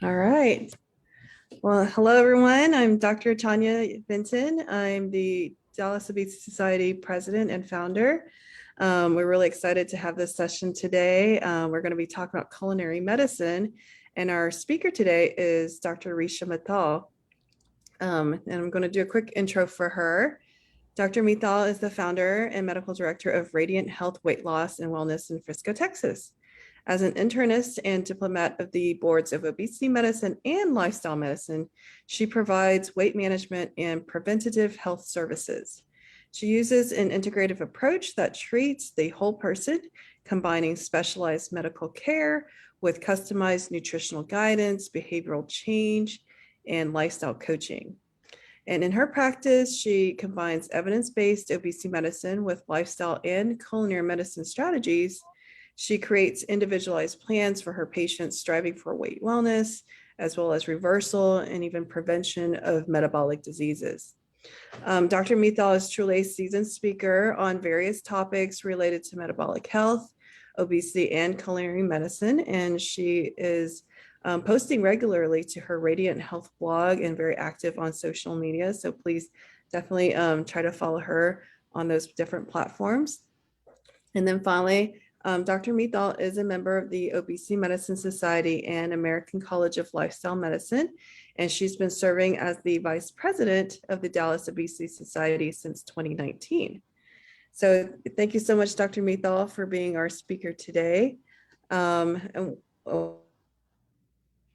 All right. Well, hello, everyone. I'm Dr. Tanya Vinton. I'm the Dallas Obesity Society president and founder. We're really excited to have this session today. We're going to be talking about culinary medicine, and our speaker today is Dr. Richa Mittal. And I'm going to do a quick intro for her. Dr. Mittal is the founder and medical director of Radiant Health Weight Loss and Wellness in Frisco, Texas. As an internist and diplomat of the boards of obesity medicine and lifestyle medicine, she provides weight management and preventative health services. She uses an integrative approach that treats the whole person, combining specialized medical care with customized nutritional guidance, behavioral change, and lifestyle coaching. And in her practice, she combines evidence-based obesity medicine with lifestyle and culinary medicine strategies. She creates individualized plans for her patients striving for weight wellness, as well as reversal and even prevention of metabolic diseases. Dr. Mittal is truly a seasoned speaker on various topics related to metabolic health, obesity, and culinary medicine, and she is posting regularly to her Radiant Health blog and very active on social media. So please definitely try to follow her on those different platforms. And then finally, Dr. Mittal is a member of the Obesity Medicine Society and American College of Lifestyle Medicine, and she's been serving as the vice president of the Dallas Obesity Society since 2019. So thank you so much, Dr. Mittal, for being our speaker today. And I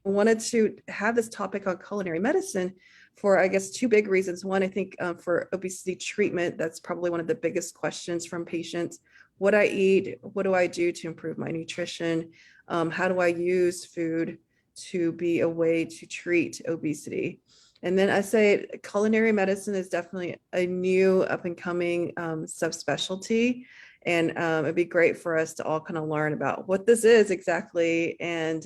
wanted to have this topic on culinary medicine for, I guess, two big reasons. One, I think for obesity treatment, that's probably one of the biggest questions from patients. What I eat, what do I do to improve my nutrition? How do I use food to be a way to treat obesity? And then I say culinary medicine is definitely a new up and coming subspecialty. And it'd be great for us to all kind of learn about what this is exactly and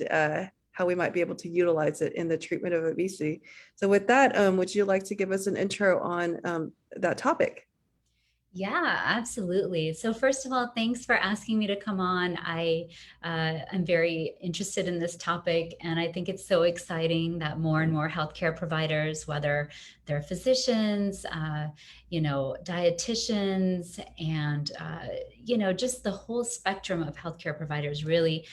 how we might be able to utilize it in the treatment of obesity. So with that, would you like to give us an intro on that topic? Yeah, absolutely. So first of all, thanks for asking me to come on. I'm very interested in this topic, and I think it's so exciting that more and more healthcare providers, whether they're physicians, dietitians, and just the whole spectrum of healthcare providers, really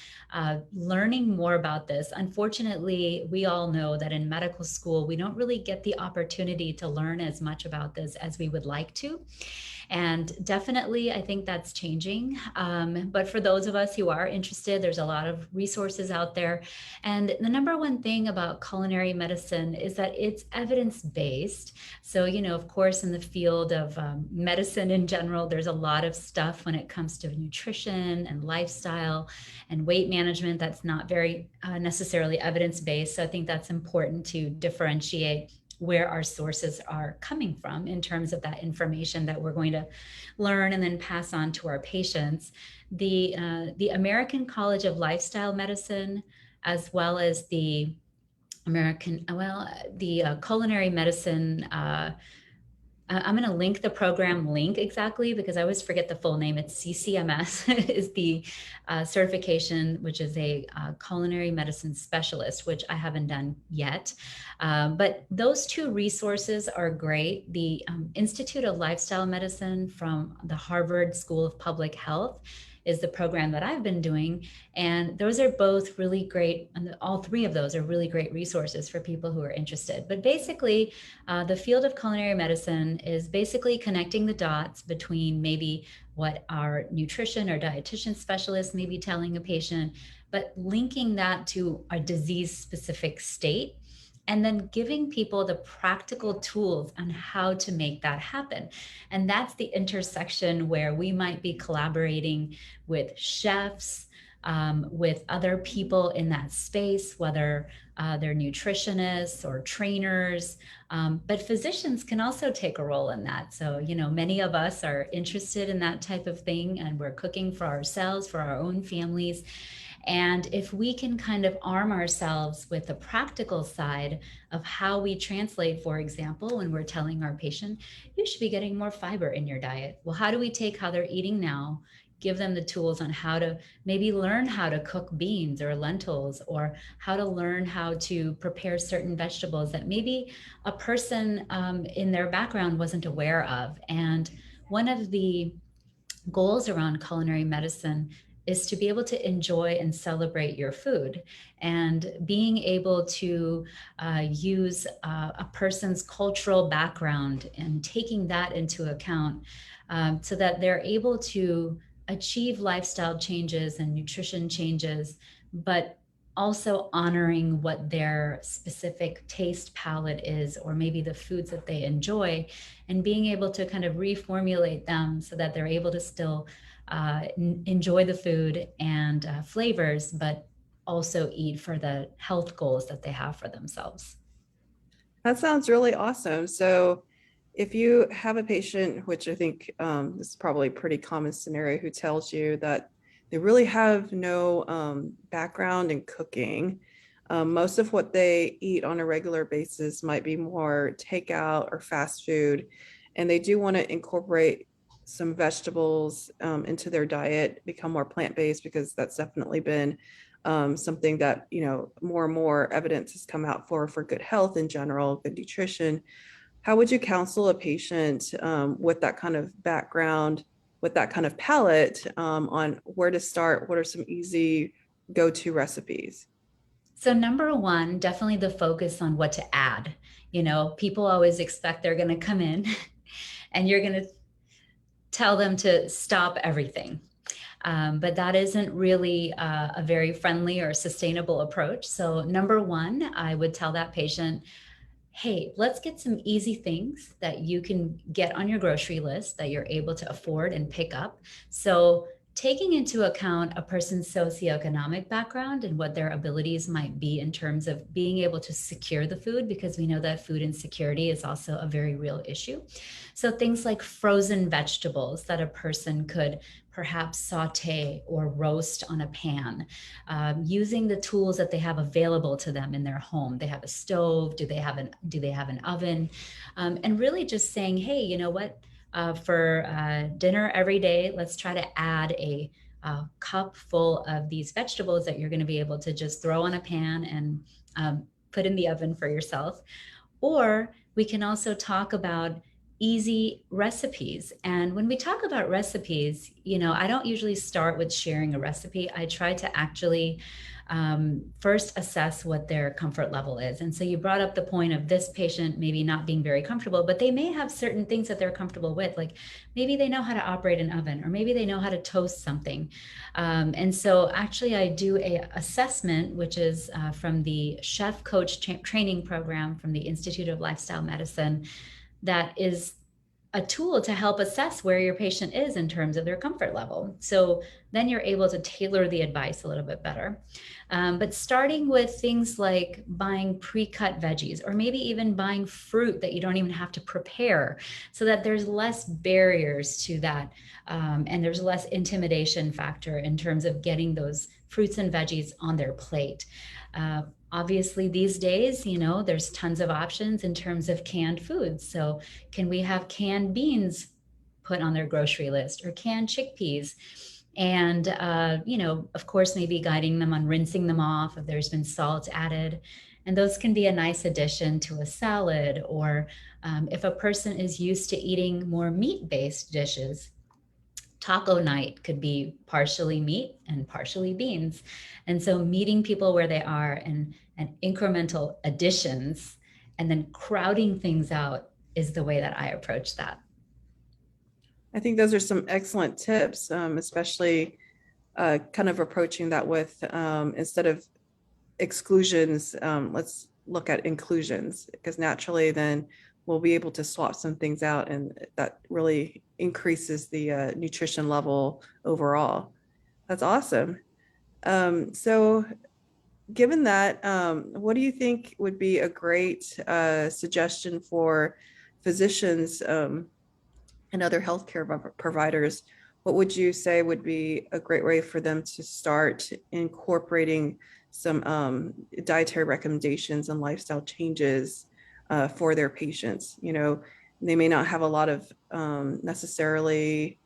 learning more about this. Unfortunately, we all know that in medical school, we don't really get the opportunity to learn as much about this as we would like to. And definitely, I think that's changing. But for those of us who are interested, there's a lot of resources out there. And the number one thing about culinary medicine is that it's evidence-based. So, of course, in the field of medicine in general, there's a lot of stuff when it comes to nutrition and lifestyle and weight management that's not very necessarily evidence-based. So I think that's important to differentiate where our sources are coming from in terms of that information that we're going to learn and then pass on to our patients. The American College of Lifestyle Medicine, as well as the Culinary Medicine. I'm going to link the program link exactly because I always forget the full name. It's CCMS is the certification, which is a culinary medicine specialist, which I haven't done yet. But those two resources are great. The Institute of Lifestyle Medicine from the Harvard School of Public Health is the program that I've been doing. And those are both really great. And all three of those are really great resources for people who are interested. But basically, the field of culinary medicine is basically connecting the dots between maybe what our nutrition or dietitian specialist may be telling a patient, but linking that to a disease-specific state and then giving people the practical tools on how to make that happen. And that's the intersection where we might be collaborating with chefs, with other people in that space, whether they're nutritionists or trainers, but physicians can also take a role in that. So, many of us are interested in that type of thing, and we're cooking for ourselves, for our own families. And if we can kind of arm ourselves with the practical side of how we translate, for example, when we're telling our patient, you should be getting more fiber in your diet. Well, how do we take how they're eating now, give them the tools on how to maybe learn how to cook beans or lentils, or how to learn how to prepare certain vegetables that maybe a person in their background wasn't aware of. And one of the goals around culinary medicine is to be able to enjoy and celebrate your food, and being able to use a person's cultural background and taking that into account, so that they're able to achieve lifestyle changes and nutrition changes, but also honoring what their specific taste palette is, or maybe the foods that they enjoy, and being able to kind of reformulate them so that they're able to still enjoy the food and flavors, but also eat for the health goals that they have for themselves. That sounds really awesome. So if you have a patient, which I think this is probably a pretty common scenario, who tells you that they really have no background in cooking, most of what they eat on a regular basis might be more takeout or fast food, and they do want to incorporate some vegetables into their diet, become more plant-based, because that's definitely been something that, more and more evidence has come out for good health in general, good nutrition. How would you counsel a patient with that kind of background, with that kind of palate, on where to start? What are some easy go-to recipes? So number one, definitely the focus on what to add. People always expect they're going to come in and you're going to tell them to stop everything. But that isn't really a very friendly or sustainable approach. So number one, I would tell that patient, hey, let's get some easy things that you can get on your grocery list that you're able to afford and pick up. So taking into account a person's socioeconomic background and what their abilities might be in terms of being able to secure the food, because we know that food insecurity is also a very real issue. So things like frozen vegetables that a person could perhaps saute or roast on a pan, using the tools that they have available to them in their home. They have a stove, do they have an oven? And really just saying, hey, you know what? For dinner every day, let's try to add a cup full of these vegetables that you're going to be able to just throw on a pan and put in the oven for yourself. Or we can also talk about easy recipes. And when we talk about recipes, I don't usually start with sharing a recipe. I try to actually first assess what their comfort level is. And so you brought up the point of this patient maybe not being very comfortable, but they may have certain things that they're comfortable with. Like maybe they know how to operate an oven, or maybe they know how to toast something. And so actually I do a assessment, which is from the chef coach training program from the Institute of Lifestyle Medicine, that is a tool to help assess where your patient is in terms of their comfort level. So then you're able to tailor the advice a little bit better. But starting with things like buying pre-cut veggies, or maybe even buying fruit that you don't even have to prepare, so that there's less barriers to that. And there's less intimidation factor in terms of getting those fruits and veggies on their plate. Obviously, these days, there's tons of options in terms of canned foods. So can we have canned beans put on their grocery list, or canned chickpeas? And, of course, maybe guiding them on rinsing them off if there's been salt added. And those can be a nice addition to a salad. Or if a person is used to eating more meat-based dishes, taco night could be partially meat and partially beans. And so meeting people where they are, and incremental additions, and then crowding things out, is the way that I approach that. I think those are some excellent tips, especially kind of approaching that with, instead of exclusions, let's look at inclusions, because naturally then we'll be able to swap some things out, and that really increases the nutrition level overall. That's awesome. So given that, what do you think would be a great suggestion for physicians and other healthcare providers? What would you say would be a great way for them to start incorporating some dietary recommendations and lifestyle changes for their patients? They may not have a lot of necessarily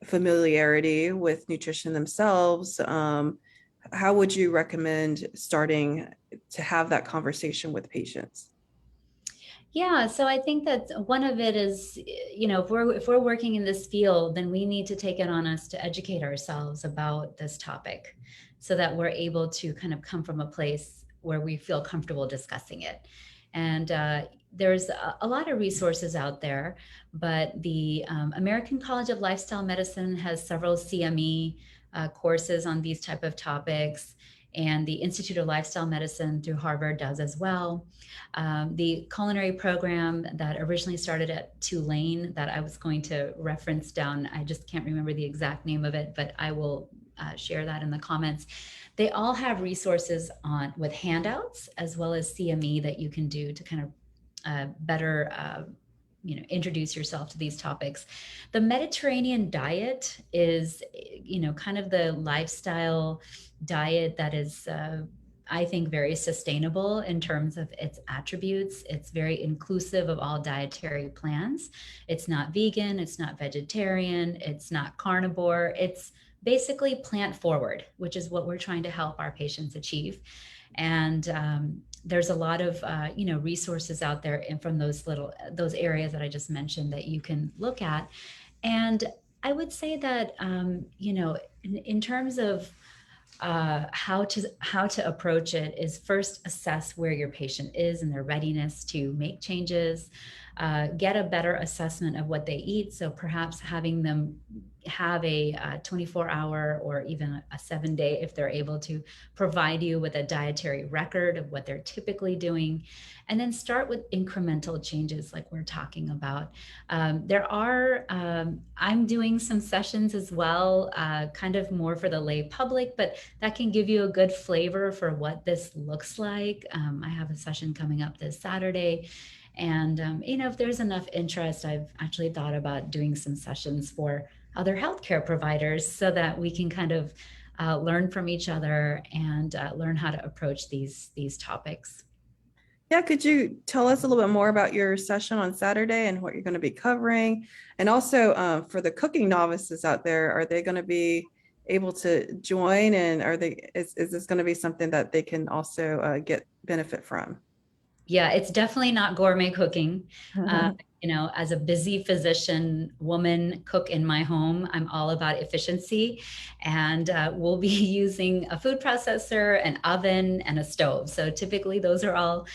familiarity with nutrition themselves, how would you recommend starting to have that conversation with patients? Yeah, so I think that one of it is, if we're working in this field, then we need to take it on us to educate ourselves about this topic so that we're able to kind of come from a place where we feel comfortable discussing it. And there's a lot of resources out there, but the American College of Lifestyle Medicine has several CME courses on these type of topics, and the Institute of Lifestyle Medicine through Harvard does as well. The culinary program that originally started at Tulane that I was going to reference down, I just can't remember the exact name of it, but I will share that in the comments. They all have resources on with handouts as well as CME that you can do to kind of better introduce yourself to these topics. The Mediterranean diet is, kind of the lifestyle diet that is, I think, very sustainable in terms of its attributes. It's very inclusive of all dietary plans. It's not vegan, it's not vegetarian, it's not carnivore. It's basically plant forward, which is what we're trying to help our patients achieve. And there's a lot of resources out there and from those areas that I just mentioned that you can look at. And I would say that in terms of how to approach it is first assess where your patient is and their readiness to make changes, get a better assessment of what they eat. So perhaps having them have a 24-hour or even a 7-day, if they're able to, provide you with a dietary record of what they're typically doing, and then start with incremental changes like we're talking about. I'm doing some sessions as well, kind of more for the lay public, but that can give you a good flavor for what this looks like. I have a session coming up this Saturday. And, if there's enough interest, I've actually thought about doing some sessions for other healthcare providers so that we can kind of learn from each other and learn how to approach these topics. Yeah, could you tell us a little bit more about your session on Saturday and what you're going to be covering? And also for the cooking novices out there, are they going to be able to join, and is this going to be something that they can also get benefit from? Yeah, it's definitely not gourmet cooking. As a busy physician woman cook in my home, I'm all about efficiency, and we'll be using a food processor, an oven, and a stove. So typically those are all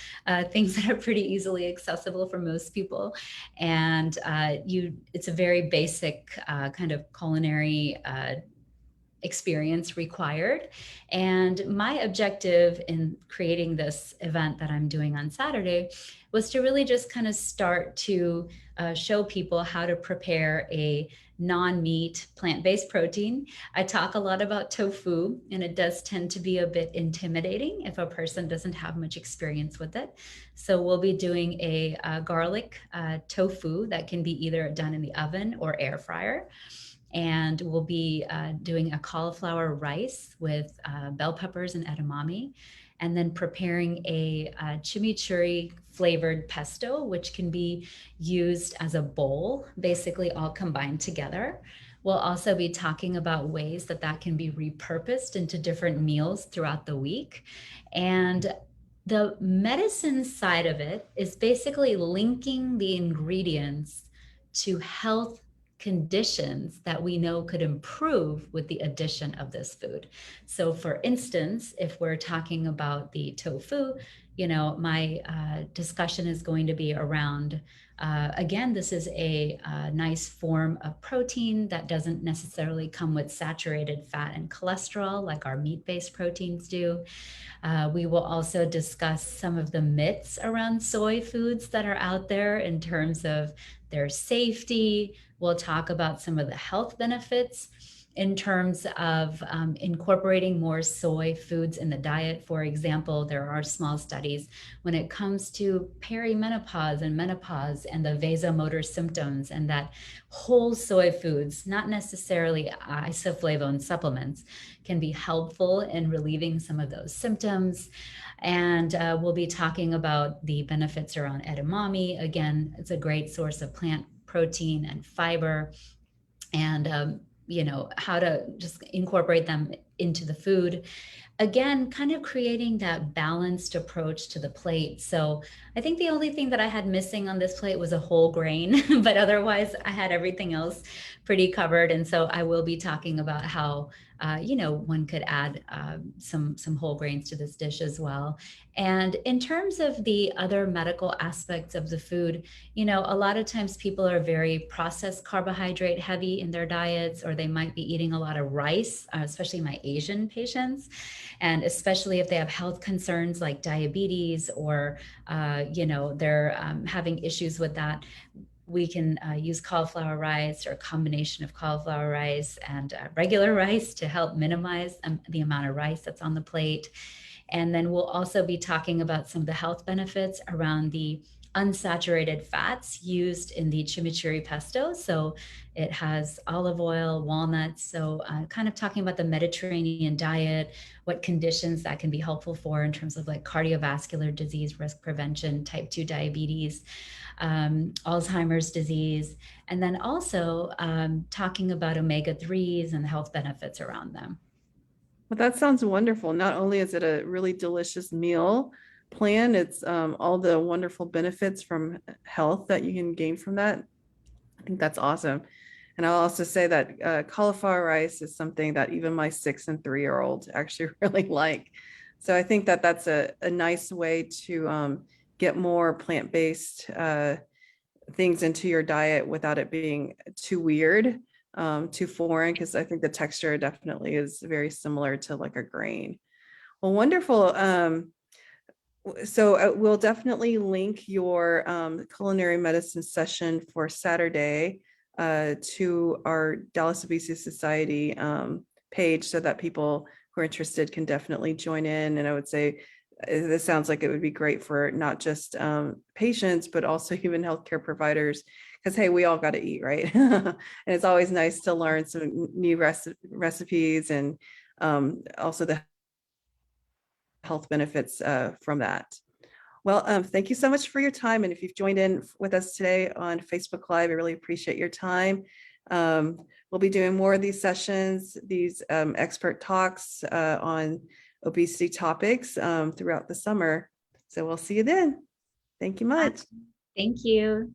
things that are pretty easily accessible for most people. And it's a very basic kind of culinary experience required. And my objective in creating this event that I'm doing on Saturday was to really just kind of start to show people how to prepare a non-meat plant-based protein. I talk a lot about tofu, and it does tend to be a bit intimidating if a person doesn't have much experience with it. So we'll be doing a garlic tofu that can be either done in the oven or air fryer. And we'll be doing a cauliflower rice with bell peppers and edamame, and then preparing a chimichurri flavored pesto, which can be used as a bowl, basically all combined together. We'll also be talking about ways that can be repurposed into different meals throughout the week. And the medicine side of it is basically linking the ingredients to health conditions that we know could improve with the addition of this food. So for instance, if we're talking about the tofu, my discussion is going to be around, again, this is a nice form of protein that doesn't necessarily come with saturated fat and cholesterol like our meat-based proteins do. We will also discuss some of the myths around soy foods that are out there in terms of their safety. We'll talk about some of the health benefits in terms of incorporating more soy foods in the diet. For example, there are small studies when it comes to perimenopause and menopause and the vasomotor symptoms, and that whole soy foods, not necessarily isoflavone supplements, can be helpful in relieving some of those symptoms. And we'll be talking about the benefits around edamame. Again, it's a great source of plant protein and fiber. And how to just incorporate them into the food. Again, kind of creating that balanced approach to the plate. So I think the only thing that I had missing on this plate was a whole grain, but otherwise I had everything else pretty covered. And so I will be talking about how, one could add some whole grains to this dish as well. And in terms of the other medical aspects of the food, a lot of times people are very processed carbohydrate heavy in their diets, or they might be eating a lot of rice, especially my Asian patients. And especially if they have health concerns like diabetes, or, they're having issues with that, we can use cauliflower rice or a combination of cauliflower rice and regular rice to help minimize the amount of rice that's on the plate. And then we'll also be talking about some of the health benefits around the unsaturated fats used in the chimichurri pesto. So it has olive oil, walnuts. So kind of talking about the Mediterranean diet, what conditions that can be helpful for in terms of like cardiovascular disease risk prevention, type 2 diabetes, Alzheimer's disease, and then also talking about omega-3s and the health benefits around them. Well, that sounds wonderful. Not only is it a really delicious meal plan, it's all the wonderful benefits from health that you can gain from that. I think that's awesome. And I'll also say that cauliflower rice is something that even my 6 and 3-year-old actually really like. So I think that that's a nice way to get more plant-based things into your diet without it being too weird, too foreign, because I think the texture definitely is very similar to like a grain. Well, wonderful. So we'll definitely link your culinary medicine session for Saturday to our Dallas Obesity Society page, so that people who are interested can definitely join in. And I would say this sounds like it would be great for not just patients, but also even healthcare providers, because hey, we all got to eat, right? And it's always nice to learn some new recipes, and also the health benefits from that. Well, thank you so much for your time. And if you've joined in with us today on Facebook Live, I really appreciate your time. We'll be doing more of these sessions, these expert talks on obesity topics throughout the summer. So we'll see you then. Thank you much. Thank you.